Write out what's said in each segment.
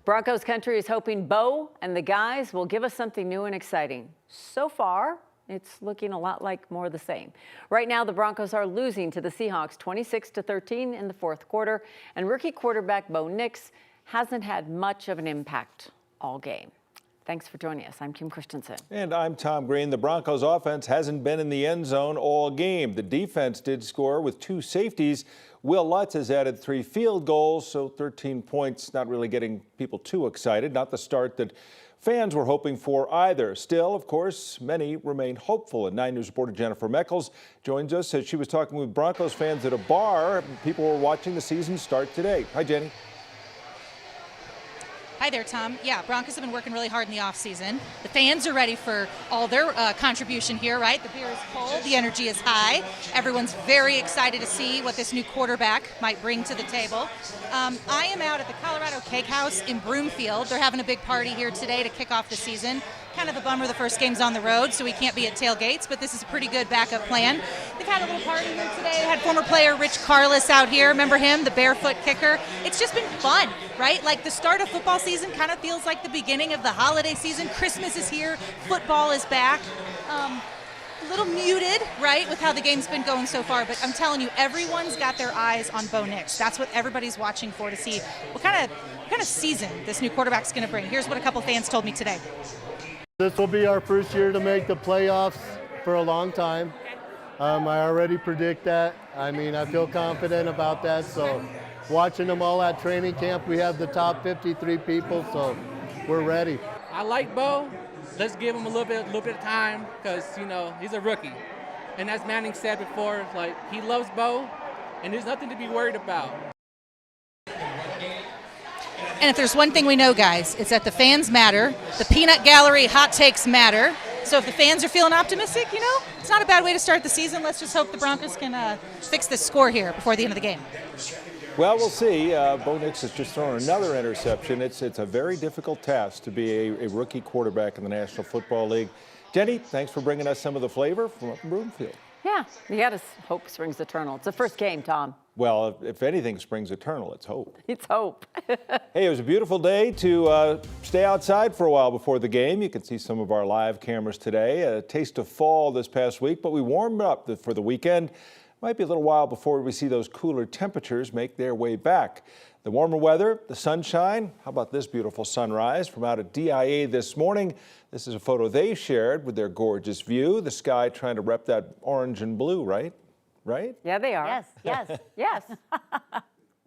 Broncos country is hoping Bo and the guys will give us something new and exciting. So far, it's looking a lot like more of the same. Right now, the Broncos are losing to the Seahawks 26-13 in the fourth quarter, and rookie quarterback Bo Nix hasn't had much of an impact all game. Thanks for joining us. I'm Kim Christensen. And I'm Tom Green. The Broncos offense hasn't been in the end zone all game. The defense did score with 2 safeties. Will Lutz has added 3 field goals, so 13 points, not really getting people too excited. Not the start that fans were hoping for either. Still, of course, many remain hopeful. And 9 News reporter Jennifer Meckles joins us as she was talking with Broncos fans at a bar. People were watching the season start today. Hi, Jenny. Hi there, Tom. Yeah, Broncos have been working really hard in the offseason. The fans are ready for all their contribution here, right? The beer is cold, the energy is high. Everyone's very excited to see what this new quarterback might bring to the table. I am out at the Colorado Cake House in Broomfield. They're having a big party here today to kick off the season. Kind of a bummer the first game's on the road, so we can't be at tailgates, but this is a pretty good backup plan. They've had a little party here today. Had former player Rich Carlis out here. Remember him, the barefoot kicker? It's just been fun, right? Like the start of football season kind of feels like the beginning of the holiday season. Christmas is here. Football is back. A little muted, right, with how the game's been going so far, but I'm telling you, everyone's got their eyes on Bo Nix. That's what everybody's watching for, to see what kind of season this new quarterback's going to bring. Here's what a couple fans told me today. This will be our first year to make the playoffs for a long time. I already predict that. I mean, I feel confident about that. So watching them all at training camp, we have the top 53 people, so we're ready. I like Bo. Let's give him a little bit of time because, you know, he's a rookie. And as Manning said before, like, he loves Bo, and there's nothing to be worried about. And if there's one thing we know, guys, it's that the fans matter. The peanut gallery hot takes matter. So if the fans are feeling optimistic, you know, it's not a bad way to start the season. Let's just hope the Broncos can fix this score here before the end of the game. Well, we'll see. Bo Nix has just thrown another interception. It's a very difficult task to be a rookie quarterback in the National Football League. Jenny, thanks for bringing us some of the flavor from up in Broomfield. Yeah, you got to hope springs eternal. It's the first game, Tom. Well, if anything springs eternal, it's hope. It's hope. Hey, it was a beautiful day to stay outside for a while before the game. You can see some of our live cameras today. A taste of fall this past week, but we warmed up for the weekend. Might be a little while before we see those cooler temperatures make their way back. The warmer weather, the sunshine. How about this beautiful sunrise from out at DIA this morning? This is a photo they shared with their gorgeous view. The sky trying to rep that orange and blue, right? Right? Yeah, they are. Yes, yes. Yes.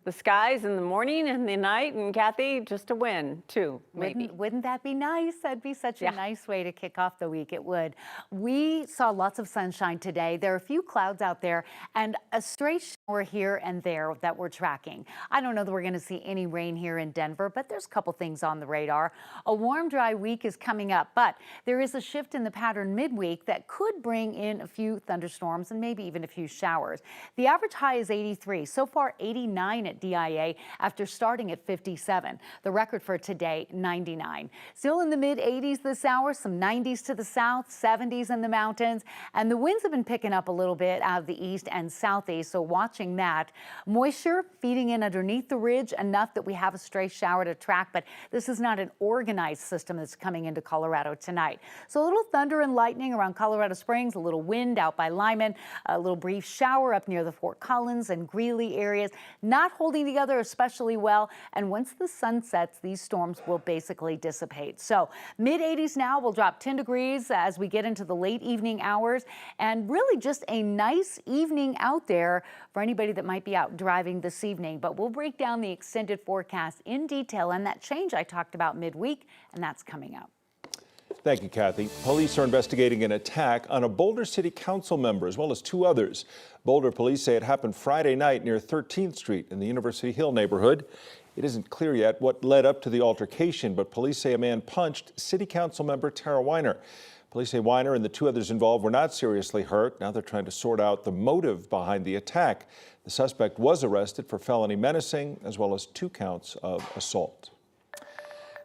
The skies in the morning and the night, and Kathy, just a win, too, maybe. Wouldn't that be nice? That'd be such a nice way to kick off the week. It would. We saw lots of sunshine today. There are a few clouds out there and a stray shower here and there that we're tracking. I don't know that we're going to see any rain here in Denver, but there's a couple things on the radar. A warm, dry week is coming up, but there is a shift in the pattern midweek that could bring in a few thunderstorms and maybe even a few showers. The average high is 83. So far, 89 at DIA after starting at 57. The record for today, 99. Still in the mid-80s this hour, some 90s to the south, 70s in the mountains, and the winds have been picking up a little bit out of the east and southeast, so watching that. Moisture feeding in underneath the ridge, enough that we have a stray shower to track, but this is not an organized system that's coming into Colorado tonight. So a little thunder and lightning around Colorado Springs, a little wind out by Lyman, a little brief shower up near the Fort Collins and Greeley areas, not holding together especially well, and once the sun sets, these storms will basically dissipate. So mid-80s now, will drop 10 degrees as we get into the late evening hours, and really just a nice evening out there for anybody that might be out driving this evening. But we'll break down the extended forecast in detail and that change I talked about midweek, and that's coming up. Thank you, Kathy. Police are investigating an attack on a Boulder City Council member as well as 2 others. Boulder police say it happened Friday night near 13th Street in the University Hill neighborhood. It isn't clear yet what led up to the altercation, but police say a man punched City Council member Tara Weiner. Police say Weiner and the 2 others involved were not seriously hurt. Now they're trying to sort out the motive behind the attack. The suspect was arrested for felony menacing as well as 2 counts of assault.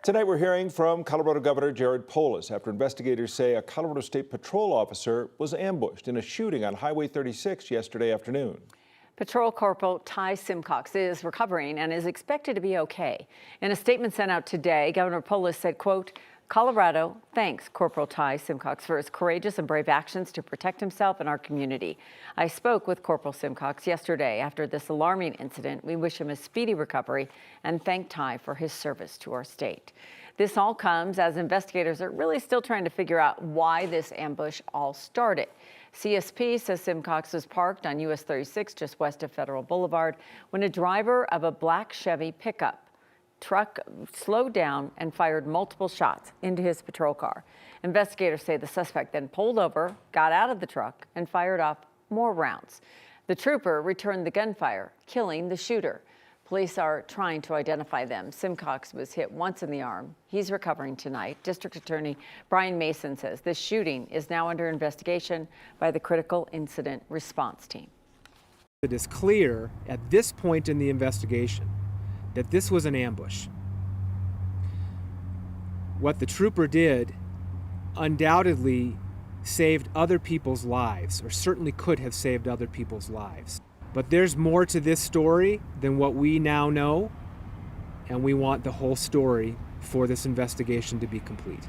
Tonight we're hearing from Colorado Governor Jared Polis after investigators say a Colorado State Patrol officer was ambushed in a shooting on Highway 36 yesterday afternoon. Patrol Corporal Ty Simcox is recovering and is expected to be okay. In a statement sent out today, Governor Polis said, quote, Colorado thanks Corporal Ty Simcox for his courageous and brave actions to protect himself and our community. I spoke with Corporal Simcox yesterday after this alarming incident. We wish him a speedy recovery and thank Ty for his service to our state. This all comes as investigators are really still trying to figure out why this ambush all started. CSP says Simcox was parked on US 36 just west of Federal Boulevard when a driver of a black Chevy pickup truck slowed down and fired multiple shots into his patrol car. Investigators say the suspect then pulled over, got out of the truck, and fired off more rounds. The trooper returned the gunfire, killing the shooter. Police are trying to identify them. Simcox was hit once in the arm. He's recovering tonight. District Attorney Brian Mason says this shooting is now under investigation by the Critical Incident Response Team. It is clear at this point in the investigation that this was an ambush. What the trooper did undoubtedly saved other people's lives, or certainly could have saved other people's lives. But there's more to this story than what we now know, and we want the whole story for this investigation to be complete.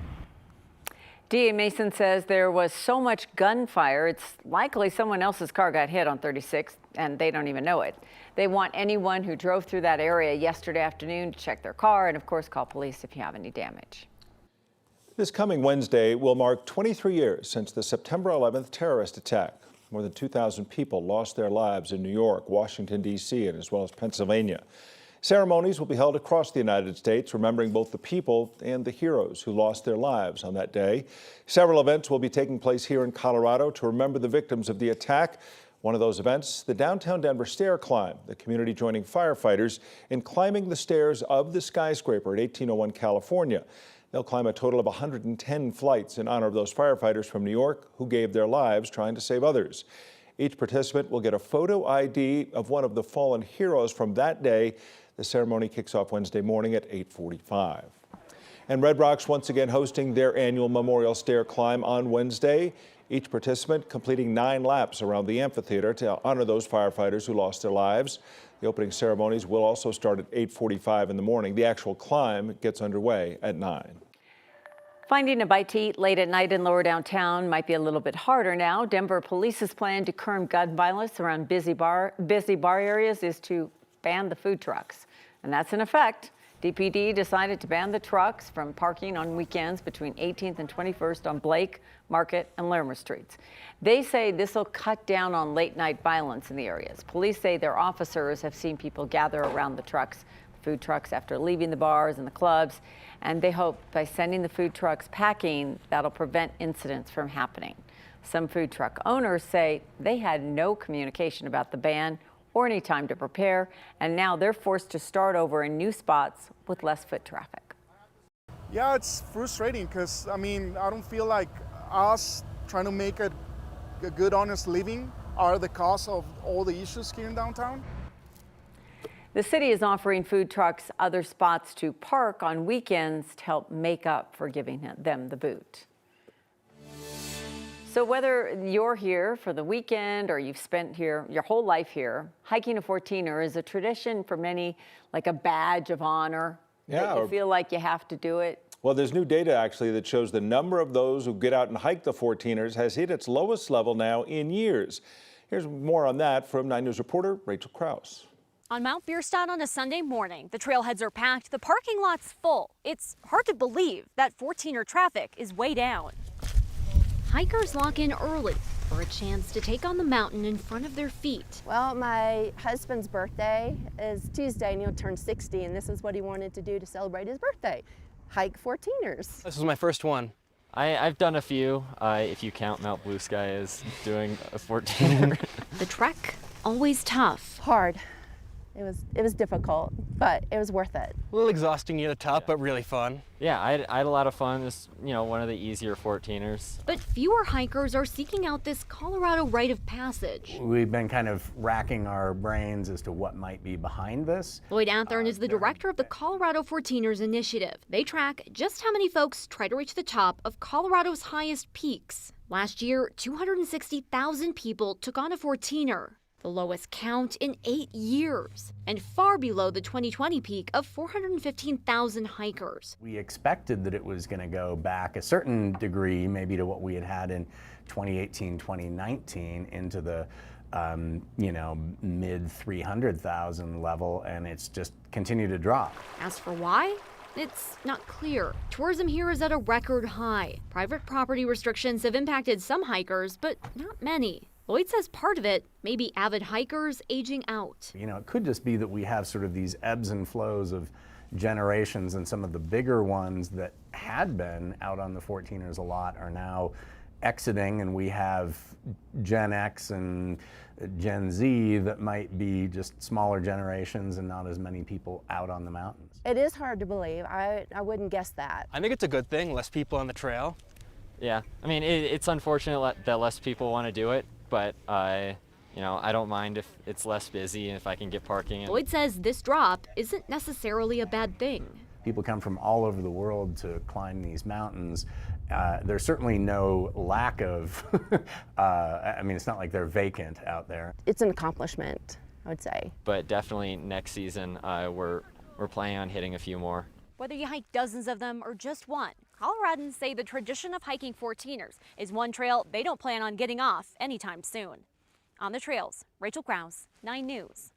DA Mason says there was so much gunfire, it's likely someone else's car got hit on 36, and they don't even know it. They want anyone who drove through that area yesterday afternoon to check their car and, of course, call police if you have any damage. This coming Wednesday will mark 23 years since the September 11th terrorist attack. More than 2,000 people lost their lives in New York, Washington, D.C., and as well as Pennsylvania. Ceremonies will be held across the United States, remembering both the people and the heroes who lost their lives on that day. Several events will be taking place here in Colorado to remember the victims of the attack. One of those events, the downtown Denver stair climb, the community joining firefighters in climbing the stairs of the skyscraper at 1801 California. They'll climb a total of 110 flights in honor of those firefighters from New York who gave their lives trying to save others. Each participant will get a photo ID of one of the fallen heroes from that day. The ceremony kicks off Wednesday morning at 8:45. And Red Rock's once again hosting their annual memorial stair climb on Wednesday. Each participant completing 9 laps around the amphitheater to honor those firefighters who lost their lives. The opening ceremonies will also start at 8:45 in the morning. The actual climb gets underway at 9. Finding a bite to eat late at night in lower downtown might be a little bit harder now. Denver police's plan to curb gun violence around busy bar areas is to ban the food trucks. And that's in effect. DPD decided to ban the trucks from parking on weekends between 18th and 21st on Blake, Market, and Larimer Streets. They say this will cut down on late night violence in the areas. Police say their officers have seen people gather around the trucks, food trucks, after leaving the bars and the clubs, and they hope by sending the food trucks packing, that'll prevent incidents from happening. Some food truck owners say they had no communication about the ban or any time to prepare, and now they're forced to start over in new spots with less foot traffic. Yeah, it's frustrating because, I mean, I don't feel like us trying to make a good, honest living are the cause of all the issues here in downtown. The city is offering food trucks other spots to park on weekends to help make up for giving them the boot. So whether you're here for the weekend or you've spent here your whole life here, hiking a 14er is a tradition for many, like a badge of honor. Yeah, that you feel like you have to do it. Well, there's new data actually that shows the number of those who get out and hike the 14ers has hit its lowest level now in years. Here's more on that from 9 News reporter Rachel Krause. On Mount Bierstadt on a Sunday morning, the trailheads are packed, the parking lot's full. It's hard to believe that 14er traffic is way down. Hikers lock in early for a chance to take on the mountain in front of their feet. Well, my husband's birthday is Tuesday and he'll turn 60, and this is what he wanted to do to celebrate his birthday. Hike 14ers. This was my first one. I've done a few, if you count Mount Blue Sky as doing a 14er. The trek, always tough. Hard. It was difficult, but it was worth it. A little exhausting near the top, but really fun. Yeah, I had a lot of fun. It's, one of the easier 14ers. But fewer hikers are seeking out this Colorado rite of passage. We've been kind of racking our brains as to what might be behind this. Lloyd Athern is the director of the Colorado 14ers Initiative. They track just how many folks try to reach the top of Colorado's highest peaks. Last year, 260,000 people took on a 14er. the lowest count in 8 years, and far below the 2020 peak of 415,000 hikers. We expected that it was going to go back a certain degree, maybe to what we had had in 2018, 2019, into the mid 300,000 level, and it's just continued to drop. As for why? It's not clear. Tourism here is at a record high. Private property restrictions have impacted some hikers, but not many. Lloyd says part of it may be avid hikers aging out. It could just be that we have sort of these ebbs and flows of generations, and some of the bigger ones that had been out on the 14ers a lot are now exiting, and we have Gen X and Gen Z that might be just smaller generations and not as many people out on the mountains. It is hard to believe. I wouldn't guess that. I think it's a good thing, less people on the trail. Yeah, I mean, it's unfortunate that less people want to do it, but I don't mind if it's less busy and if I can get parking. Lloyd says this drop isn't necessarily a bad thing. People come from all over the world to climb these mountains. There's certainly no lack of, it's not like they're vacant out there. It's an accomplishment, I would say. But definitely next season, we're planning on hitting a few more. Whether you hike dozens of them or just one, Coloradans say the tradition of hiking 14ers is one trail they don't plan on getting off anytime soon. On the trails, Rachel Krause, 9 News.